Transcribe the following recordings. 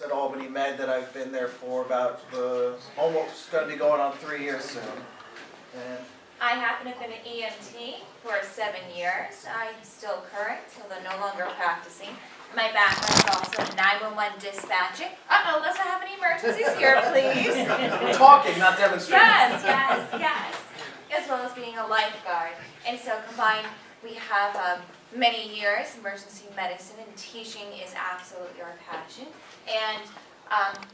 At Albany Med that I've been there for about almost going to be going on 3 years soon. And I happen to have been an EMT for 7 years. I'm still current, although no longer practicing. My background is also 911 dispatching. Uh-oh, let's not have any emergencies here, please. we're talking, not demonstrating. Yes. As well as being a lifeguard. And so combined, we have many years emergency medicine, and teaching is absolutely our passion. And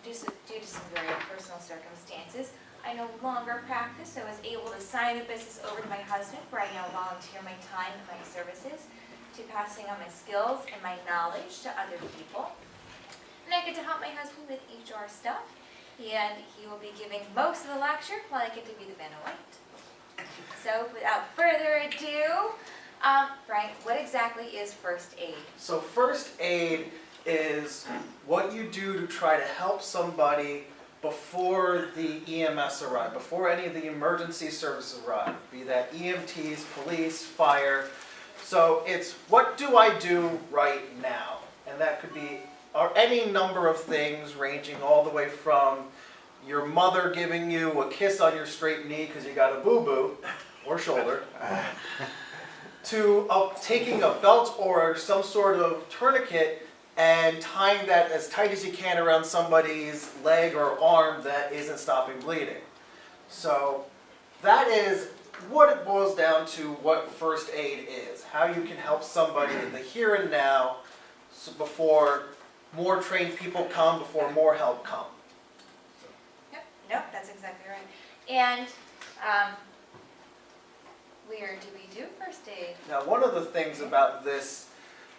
due to some very personal circumstances, I no longer practice. I was able to sign the business over to my husband, where I now volunteer my time and my services to passing on my skills and my knowledge to other people. And I get to help my husband with HR stuff, and he will be giving most of the lecture while I get to be the Vanna White. So without further ado, Brian, what exactly is first aid? So first aid is what you do to try to help somebody before the EMS arrive, before any of the emergency services arrive, be that EMTs, police, fire. So it's what do I do right now? And that could be any number of things, ranging all the way from your mother giving you a kiss on your straight knee because you got a boo-boo or shoulder, to taking a belt or some sort of tourniquet and tying that as tight as you can around somebody's leg or arm that isn't stopping bleeding. So that is what it boils down to, what first aid is, how you can help somebody in the here and now before more trained people come, before more help come. Nope, that's exactly right. And where do we do first aid? Now, one of the things about this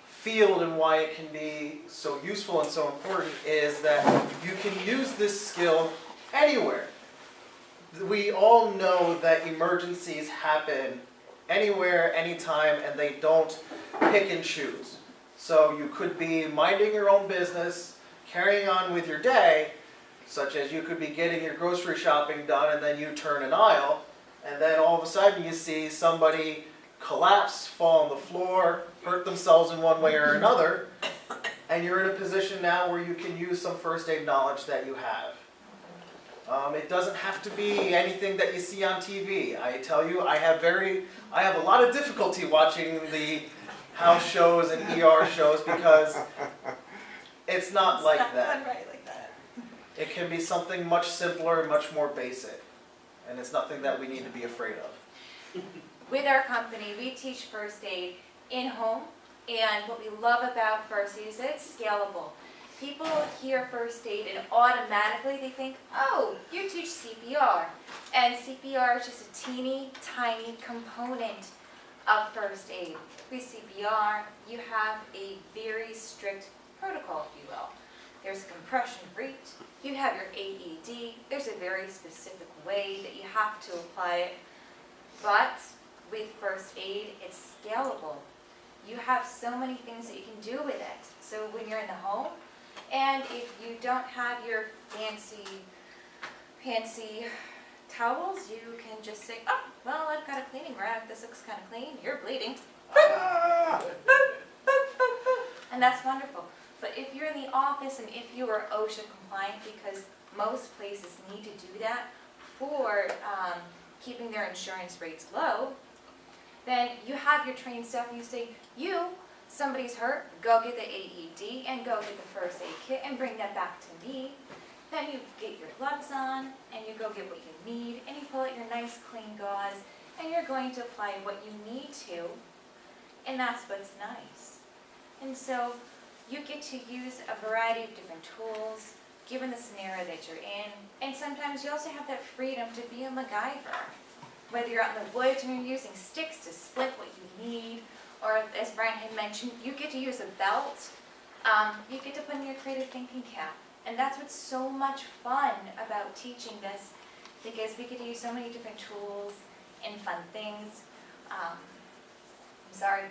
field and why it can be so useful and so important is that you can use this skill anywhere. We all know that emergencies happen anywhere, anytime, and they don't pick and choose. So you could be minding your own business, carrying on with your day, such as you could be getting your grocery shopping done and then you turn an aisle, and then all of a sudden you see somebody collapse, fall on the floor, hurt themselves in one way or another, and you're in a position now where you can use some first aid knowledge that you have. It doesn't have to be anything that you see on TV. I tell you, I have a lot of difficulty watching the house shows and ER shows because it's not like that. Right like that. It can be something much simpler and much more basic, and it's nothing that we need to be afraid of. With our company, we teach first aid in-home, and what we love about first aid is that it's scalable. People hear first aid and automatically they think, oh, you teach CPR. And CPR is just a teeny tiny component of first aid. With CPR, you have a very strict protocol, if you will. There's a compression rate, you have your AED, there's a very specific way that you have to apply it. But with first aid, it's scalable. You have so many things that you can do with it. So when you're in the home, and if you don't have your fancy towels, you can just say, oh, well, I've got a cleaning rag, this looks kind of clean, you're bleeding. And that's wonderful. But if you're in the office and if you are OSHA compliant, because most places need to do that for keeping their insurance rates low, then you have your trained staff and you say, somebody's hurt, go get the AED and go get the first aid kit and bring that back to me. Then you get your gloves on and you go get what you need and you pull out your nice clean gauze and you're going to apply what you need to, and that's what's nice. And so you get to use a variety of different tools given the scenario that you're in, and sometimes you also have that freedom to be a MacGyver. Whether you're out in the woods and you're using sticks to split what you need, or as Brian had mentioned, you get to use a belt, you get to put in your creative thinking cap. And that's what's so much fun about teaching this, because we get to use so many different tools and fun things. I'm sorry,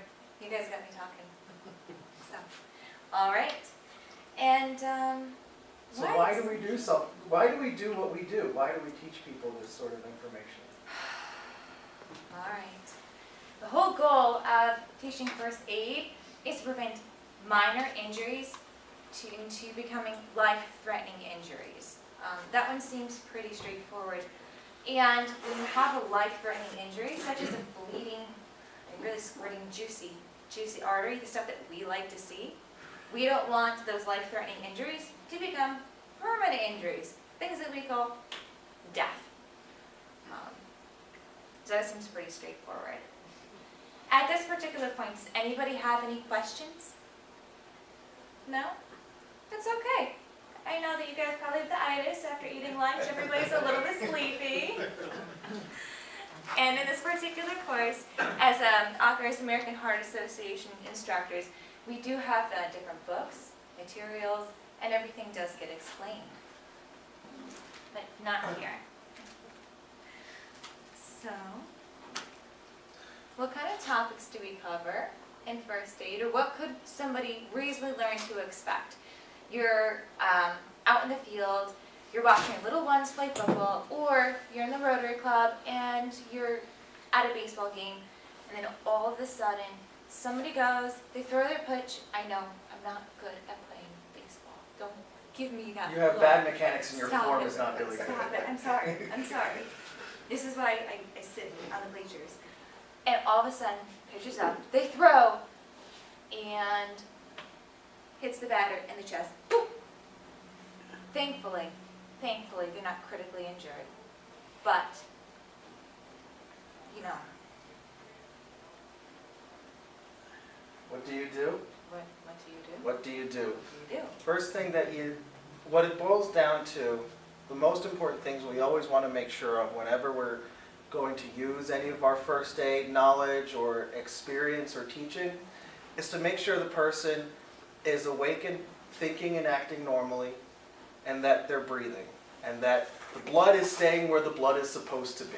you guys got me talking. So, all right. And So why do we do something? Why do we do what we do? Why do we teach people this sort of information? All right. The whole goal of teaching first aid is to prevent minor injuries into becoming life-threatening injuries. That one seems pretty straightforward. And when you have a life-threatening injury, such as a bleeding and really squirting juicy artery, the stuff that we like to see, we don't want those life-threatening injuries to become permanent injuries, things that we call death. So that seems pretty straightforward. At this particular point, does anybody have any questions? No? That's okay. I know that you guys probably have the itis after eating lunch. Everybody's a little bit sleepy. And in this particular course, as Authorized American Heart Association instructors, we do have different books, materials, and everything does get explained. But not here. So, what kind of topics do we cover in first aid, or what could somebody reasonably learn to expect? You're out in the field, you're watching your little ones play football, or you're in the Rotary Club and you're at a baseball game, and then all of a sudden, somebody goes, they throw their pitch. I know, I'm not good at playing baseball. Don't give me that. You have look. bad mechanics and your Stop form it. is not really good. Stop it. I'm sorry. I'm sorry. This is why I sit on the bleachers. And all of a sudden, pitches up, they throw, and hits the batter in the chest. Boop. Thankfully, they're not critically injured. But, you know. What do you do? What do you do? What do you do? What do you do? First thing what it boils down to, the most important things we always want to make sure of whenever we're going to use any of our first aid knowledge or experience or teaching is to make sure the person is awake and thinking and acting normally, and that they're breathing, and that the blood is staying where the blood is supposed to be.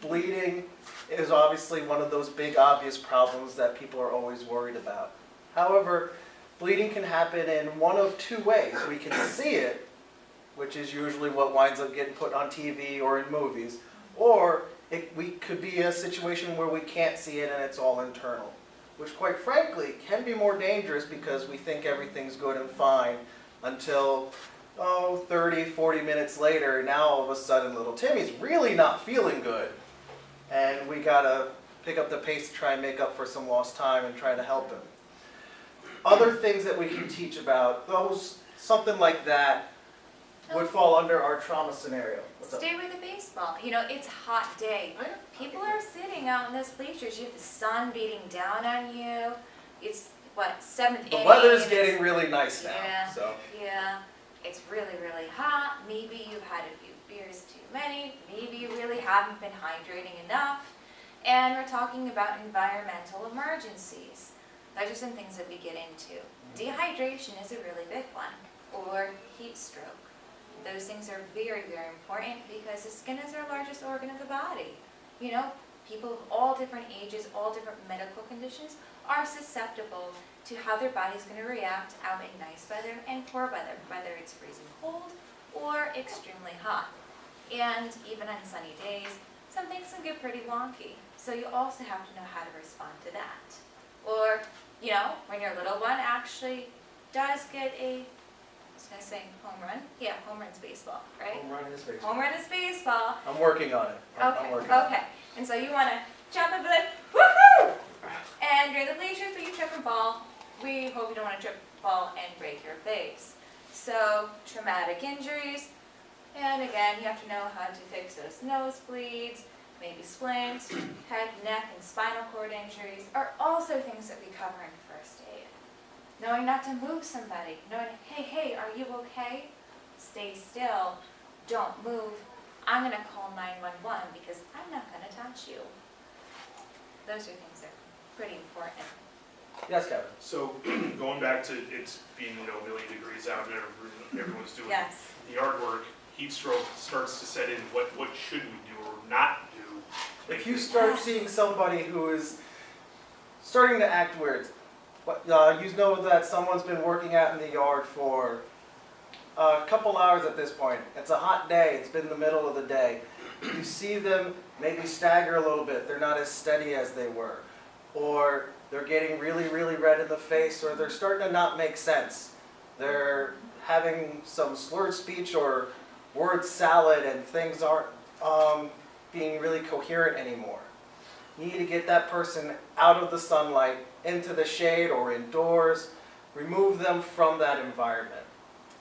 Bleeding is obviously one of those big obvious problems that people are always worried about. However, bleeding can happen in one of two ways. We can see it, which is usually what winds up getting put on TV or in movies, or we could be a situation where we can't see it and it's all internal, which quite frankly can be more dangerous because we think everything's good and fine until 30, 40 minutes later, now all of a sudden little Timmy's really not feeling good. And we gotta pick up the pace to try and make up for some lost time and try to help him. Other things that we can teach about, something like that would fall under our trauma scenario. Stay with the baseball. You know, it's a hot day. People are sitting out in those bleachers. You have the sun beating down on you. It's, what, 7th inning? The weather's getting really nice now. Yeah, so. Yeah. It's really, really hot. Maybe you've had a few beers too many. Maybe you really haven't been hydrating enough. And we're talking about environmental emergencies. Those are some things that we get into. Dehydration is a really big one, or heat stroke. Those things are very, very important because the skin is our largest organ of the body. You know, people of all different ages, all different medical conditions are susceptible to how their body's going to react out in nice weather and poor weather, whether it's freezing cold or extremely hot. And even on sunny days, some things can get pretty wonky. So you also have to know how to respond to that. Or, you know, when your little one actually does get I was going to say home run. Yeah, home run's baseball, right? Home run is baseball. Home run is baseball. I'm working on it. I'm working on it. And so you want to jump up and like, woohoo! And you're in the bleachers, but you trip and fall. We hope you don't want to trip, fall, and break your face. So, traumatic injuries. And again, you have to know how to fix those nosebleeds, maybe splints, head, neck, and spinal cord injuries are also things that we cover in first aid. Knowing not to move somebody, knowing, hey, are you okay? Stay still, don't move. I'm going to call 911 because I'm not going to touch you. Those are things that are pretty important. Yes, Kevin. So going back to it's being a million degrees out and everyone's doing Yes. the yard work, heat stroke starts to set in. What should we do or not do? If you start seeing somebody who is starting to act weird, you know that someone's been working out in the yard for a couple hours at this point. It's a hot day. It's been the middle of the day. You see them maybe stagger a little bit. They're not as steady as they were. Or they're getting really, really red in the face, or they're starting to not make sense. They're having some slurred speech or word salad, and things aren't being really coherent anymore. You need to get that person out of the sunlight, into the shade or indoors, remove them from that environment.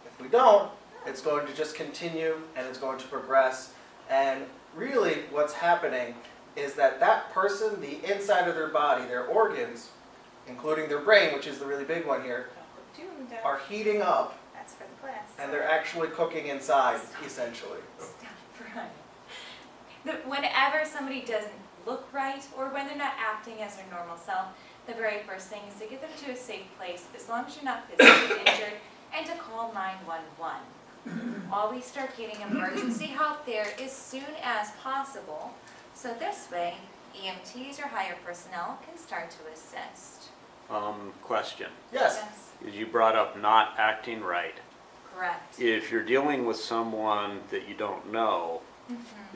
If we don't, it's going to just continue and it's going to progress. And really what's happening is that that person, the inside of their body, their organs, including their brain, which is the really big one here, are heating up, That's for the class. and they're actually cooking inside, essentially. Whenever somebody doesn't look right, or when they're not acting as their normal self, the very first thing is to get them to a safe place, as long as you're not physically injured, and to call 911. Always start getting emergency help there as soon as possible, so this way EMTs or higher personnel can start to assist. Question. Yes. You brought up not acting right. Correct. If you're dealing with someone that you don't know,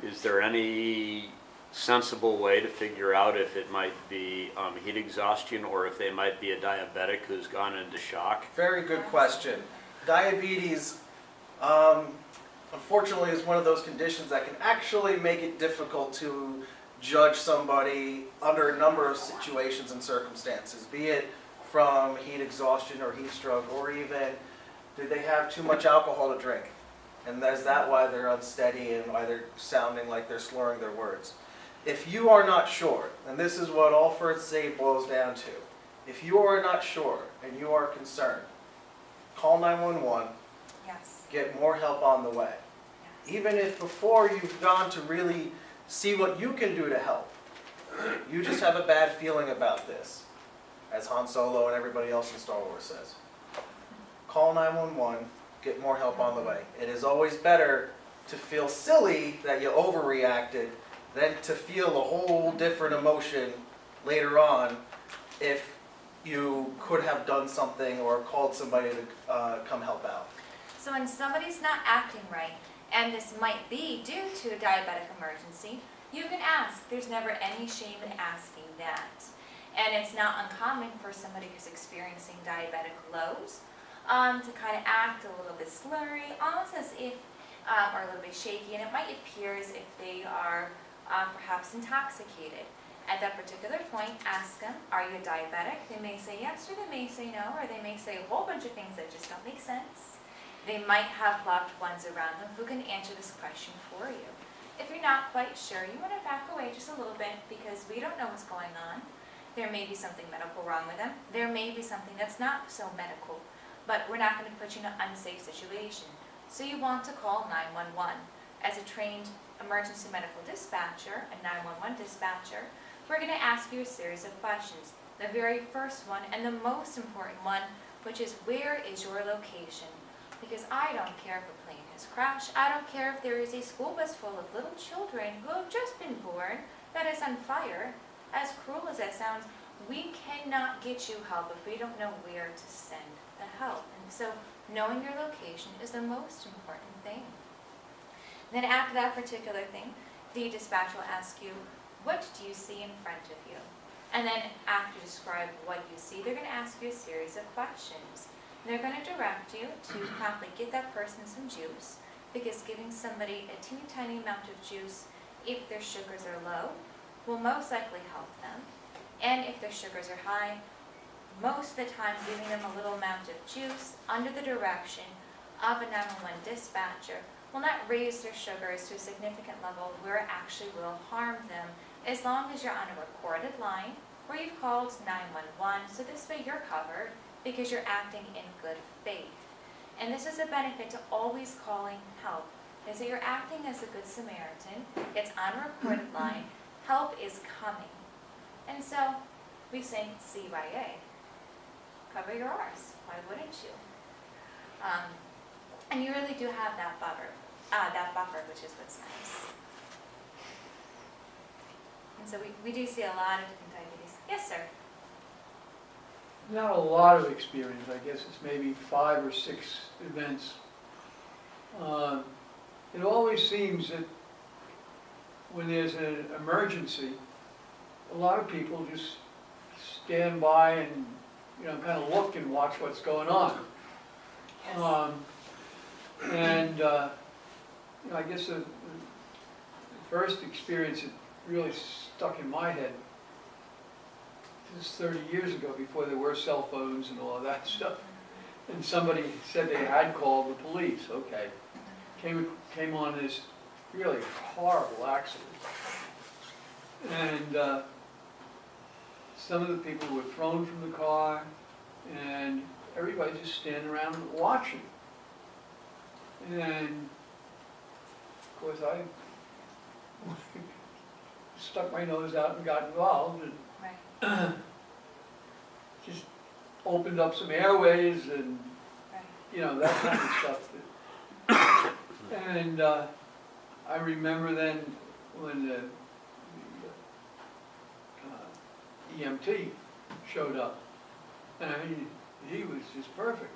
is there any sensible way to figure out if it might be heat exhaustion or if they might be a diabetic who's gone into shock? Very good question. Diabetes, unfortunately, is one of those conditions that can actually make it difficult to judge somebody under a number of situations and circumstances, be it from heat exhaustion or heat stroke, or even do they have too much alcohol to drink? And is that why they're unsteady and why they're sounding like they're slurring their words? If you are not sure, and this is what all first aid boils down to, if you are not sure and you are concerned, call 911, Yes. get more help on the way. Yes. Even if before you've gone to really see what you can do to help, you just have a bad feeling about this, as Han Solo and everybody else in Star Wars says. Call 911, get more help on the way. It is always better to feel silly that you overreacted than to feel a whole different emotion later on if you could have done something or called somebody to come help out. So when somebody's not acting right, and this might be due to a diabetic emergency, you can ask. There's never any shame in asking that. And it's not uncommon for somebody who's experiencing diabetic lows to kind of act a little bit slurry, almost as if, or a little bit shaky, and it might appear as if they are perhaps intoxicated. At that particular point, ask them, are you a diabetic? They may say yes, or they may say no, or they may say a whole bunch of things that just don't make sense. They might have loved ones around them who can answer this question for you. If you're not quite sure, you want to back away just a little bit because we don't know what's going on. There may be something medical wrong with them. There may be something that's not so medical, but we're not going to put you in an unsafe situation. So you want to call 911. As a trained emergency medical dispatcher, a 911 dispatcher, we're going to ask you a series of questions. The very first one, and the most important one, which is where is your location? Because I don't care if a plane has crashed. I don't care if there is a school bus full of little children who have just been born that is on fire. As cruel as that sounds, we cannot get you help if we don't know where to send the help. And so knowing your location is the most important thing. Then after that particular thing, the dispatcher will ask you, what do you see in front of you? And then after you describe what you see, they're going to ask you a series of questions. They're going to direct you to promptly get that person some juice, because giving somebody a teeny tiny amount of juice, if their sugars are low, will most likely help them. And if their sugars are high, most of the time giving them a little amount of juice under the direction of a 911 dispatcher will not raise their sugars to a significant level where it actually will harm them, as long as you're on a recorded line where you've called 911, so this way you're covered because you're acting in good faith. And this is a benefit to always calling help, is that you're acting as a good Samaritan. It's on a recorded line. Help is coming. And so we say CYA. Cover your R's. Why wouldn't you? And you really do have that buffer, which is what's nice. And so we do see a lot of different diabetes. Yes, sir. Not a lot of experience, I guess it's maybe 5 or 6 events. It always seems that when there's an emergency, a lot of people just stand by and kind of look and watch what's going on. Yes. And, I guess the first experience that really stuck in my head was 30 years ago, before there were cell phones and all of that stuff. And somebody said they had called the police, okay. Came on this really horrible accident. And some of the people were thrown from the car, and everybody just standing around watching. And of course I stuck my nose out and got involved, and Right, just opened up some airways and, right. that kind of stuff. And I remember then when the EMT showed up, and I mean, he was just perfect.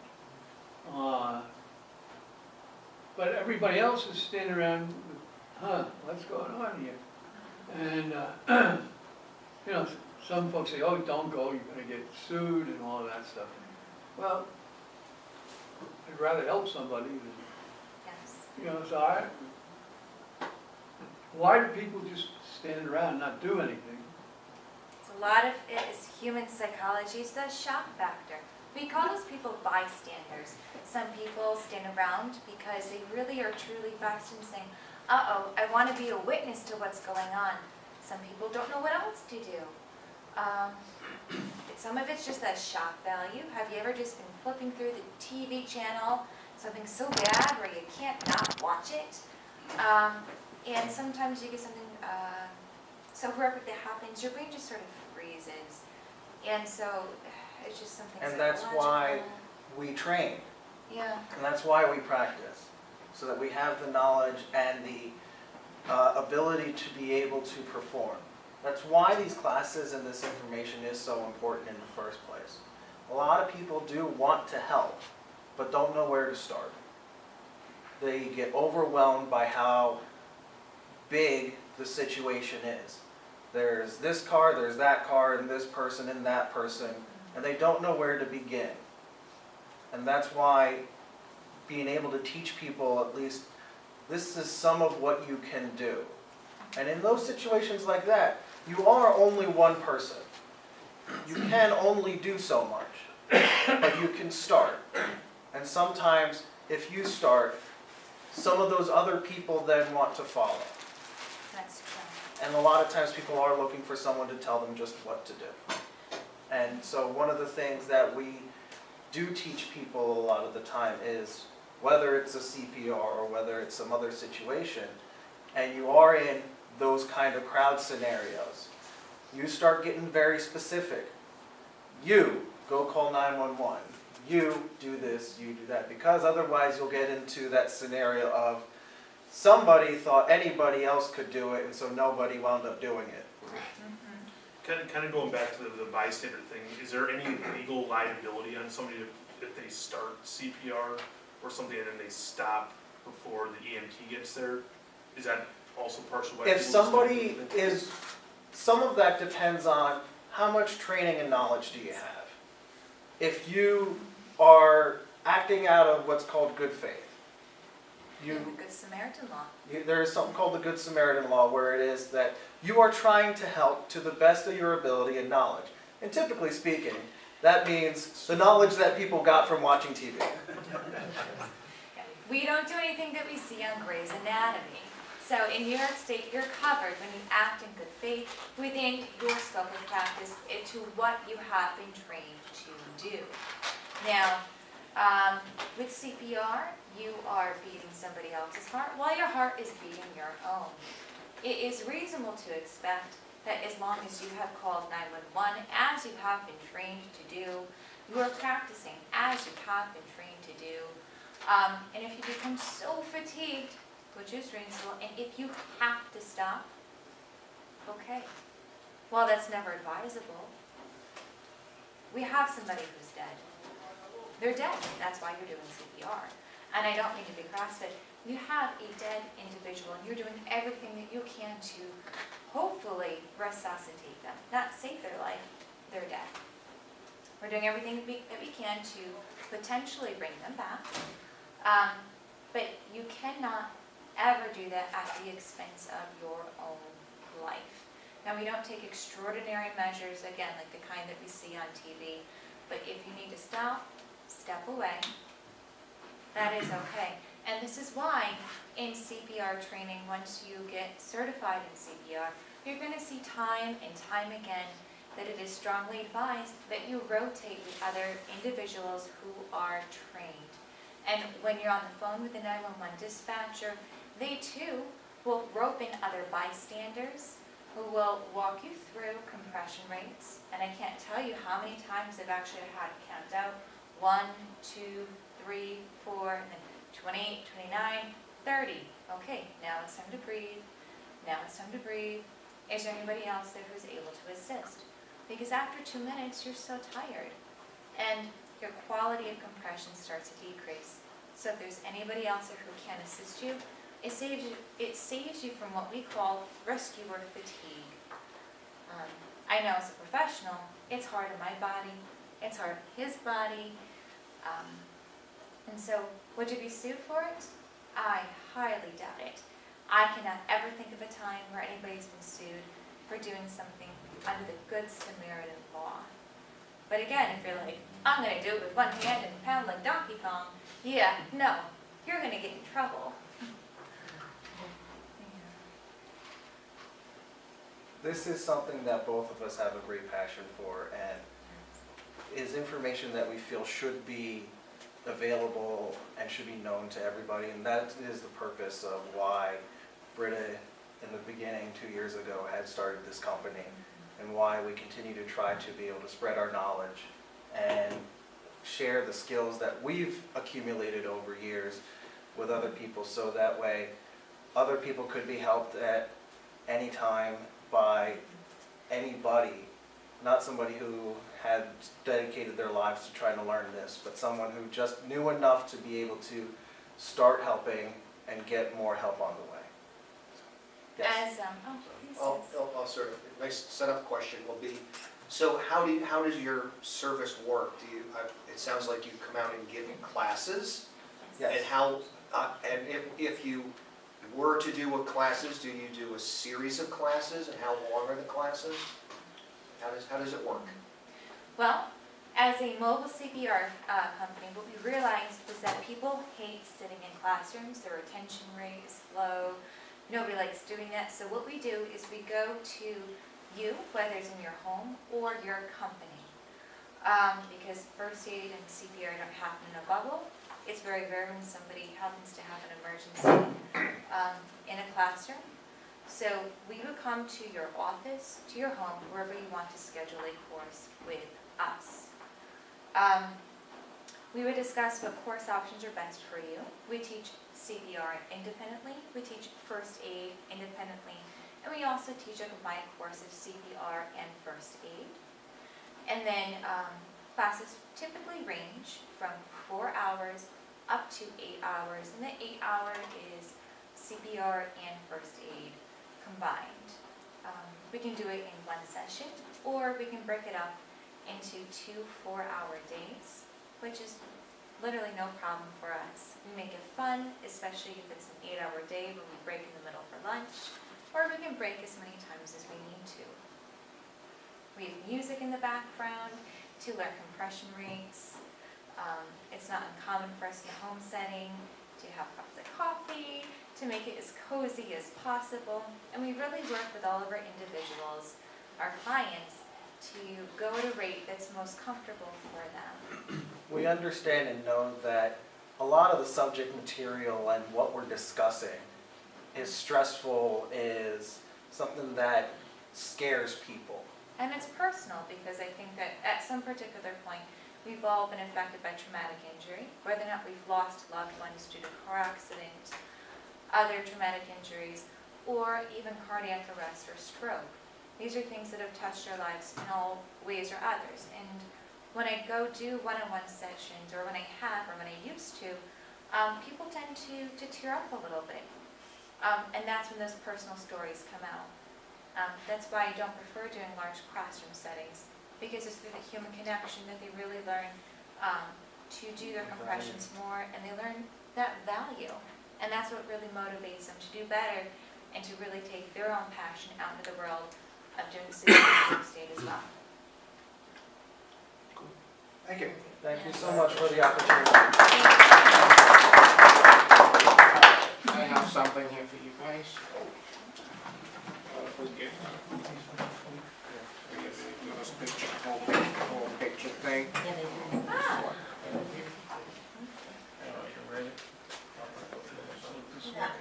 But everybody else is standing around, what's going on here? And, some folks say, oh, don't go, you're gonna get sued and all of that stuff. Well, I'd rather help somebody than, Yes. so why do people just stand around and not do anything? So a lot of it is human psychology. It's the shock factor. We call those people bystanders. Some people stand around because they really are truly fasting, saying, uh-oh, I want to be a witness to what's going on. Some people don't know what else to do. Some of it's just that shock value. Have you ever just been flipping through the TV channel, something so bad where you can't not watch it? And sometimes you get something so horrific that happens, your brain just sort of freezes. And so it's just something And that's why psychological. we train, Yeah. and that's why we practice, so that we have the knowledge and the ability to be able to perform. That's why these classes and this information is so important in the first place. A lot of people do want to help, but don't know where to start. They get overwhelmed by how big the situation is. There's this car, there's that car, and this person and that person, and they don't know where to begin. And that's why being able to teach people, at least, this is some of what you can do. And in those situations like that, you are only one person. You can only do so much, but you can start. And sometimes, if you start, some of those other people then want to follow. That's true. And a lot of times people are looking for someone to tell them just what to do. And so one of the things that we do teach people a lot of the time is, whether it's a CPR or whether it's some other situation, and you are in those kind of crowd scenarios, you start getting very specific. You go call 911. You do this, you do that, because otherwise you'll get into that scenario of somebody thought anybody else could do it, and so nobody wound up doing it. Kind of going back to the bystander thing, is there any legal liability on somebody if they start CPR or something and then they stop before the EMT gets there? Is that also partial? If somebody is, some of that depends on how much training and knowledge do you have. If you are acting out of what's called good faith, The Good Samaritan law. there is something called the Good Samaritan law, where it is that you are trying to help to the best of your ability and knowledge. And typically speaking, that means the knowledge that people got from watching TV. We don't do anything that we see on Grey's Anatomy. So in New York State, you're covered when you act in good faith within your scope of practice to what you have been trained to do. Now, with CPR, you are beating somebody else's heart while your heart is beating your own. It is reasonable to expect that as long as you have called 911, as you have been trained to do, you are practicing as you have been trained to do. And if you become so fatigued, which is reasonable, and if you have to stop, okay. Well, that's never advisable. We have somebody who's dead. They're dead. That's why you're doing CPR. And I don't mean to be crass, but you have a dead individual, and you're doing everything that you can to hopefully resuscitate them. Not save their life, they're dead. We're doing everything that we can to potentially bring them back. But you cannot ever do that at the expense of your own life. Now, we don't take extraordinary measures, again, like the kind that we see on TV, but if you need to stop, step away. That is okay. And this is why in CPR training, once you get certified in CPR, you're going to see time and time again that it is strongly advised that you rotate with other individuals who are trained. And when you're on the phone with the 911 dispatcher, they too will rope in other bystanders who will walk you through compression rates. And I can't tell you how many times I've actually had to count out 1, 2, 3, 4, and then 28, 29, 30. Okay, now it's time to breathe. Now it's time to breathe. Is there anybody else there who's able to assist? Because after 2 minutes, you're so tired. And your quality of compression starts to decrease. So if there's anybody else there who can assist you, it saves you from what we call rescuer fatigue. I know as a professional, it's hard on my body, it's hard on his body. And so, would you be sued for it? I highly doubt it. I cannot ever think of a time where anybody's been sued for doing something under the Good Samaritan law. But again, if you're like, I'm going to do it with one hand and pound like Donkey Kong, yeah, no, you're going to get in trouble. This is something that both of us have a great passion for, and is information that we feel should be available and should be known to everybody, and that is the purpose of why Britta, in the beginning 2 years ago, had started this company, and why we continue to try to be able to spread our knowledge and share the skills that we've accumulated over years with other people, so that way other people could be helped at any time by anybody, not somebody who had dedicated their lives to trying to learn this, but someone who just knew enough to be able to start helping and get more help on the way. Yes. Please, I'll sort of, nice setup question will be, so how does your service work? It sounds like you come out and give classes? Yes. And how, and if you were to do classes, do you do a series of classes, and how long are the classes? How does it work? Well, as a mobile CPR company, what we realized was that people hate sitting in classrooms. Their attention rate is low. Nobody likes doing that. So what we do is we go to you, whether it's in your home or your company. Because first aid and CPR don't happen in a bubble. It's very rare when somebody happens to have an emergency in a classroom. So we would come to your office, to your home, wherever you want to schedule a course with us. We would discuss what course options are best for you. We teach CPR independently. We teach first aid independently. And we also teach a combined course of CPR and first aid. And then classes typically range from 4 hours up to 8 hours. And the 8 hour is CPR and first aid combined. We can do it in one session, or we can break it up into 2 4-hour days, which is literally no problem for us. We make it fun, especially if it's an 8-hour day where we break in the middle for lunch, or we can break as many times as we need to. We have music in the background to learn compression rates. It's not uncommon for us in the home setting to have cups of coffee, to make it as cozy as possible. And we really work with all of our individuals, our clients, to go at a rate that's most comfortable for them. We understand and know that a lot of the subject material and what we're discussing is stressful, is something that scares people. And it's personal, because I think that at some particular point, we've all been affected by traumatic injury, whether or not we've lost loved ones due to car accident, other traumatic injuries, or even cardiac arrest or stroke. These are things that have touched our lives in all ways or others. And when I go do one-on-one sessions, or when I have, or when I used to, people tend to tear up a little bit. And that's when those personal stories come out. That's why I don't prefer doing large classroom settings, because it's through the human connection that they really learn to do their compressions more, and they learn that value. And that's what really motivates them to do better and to really take their own passion out into the world of doing CPR first aid as well. Thank you. Thank you so much for the opportunity. I have something here for you guys. Forget. Give us picture, whole picture thing. Ah, You ready?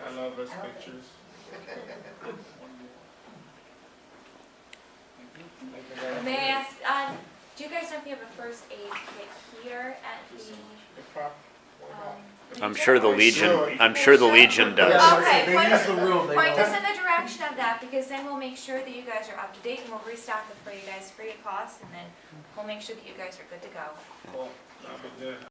I love those pictures. may I ask, do you guys know if you have a first aid kit here at the, I'm sure the Legion does. Yeah, Okay, they use the room, they point know. us in the direction of that, because then we'll make sure that you guys are up to date, and we'll restock it for you guys free of cost, and then we'll make sure that you guys are good to go. Cool. I'll be good.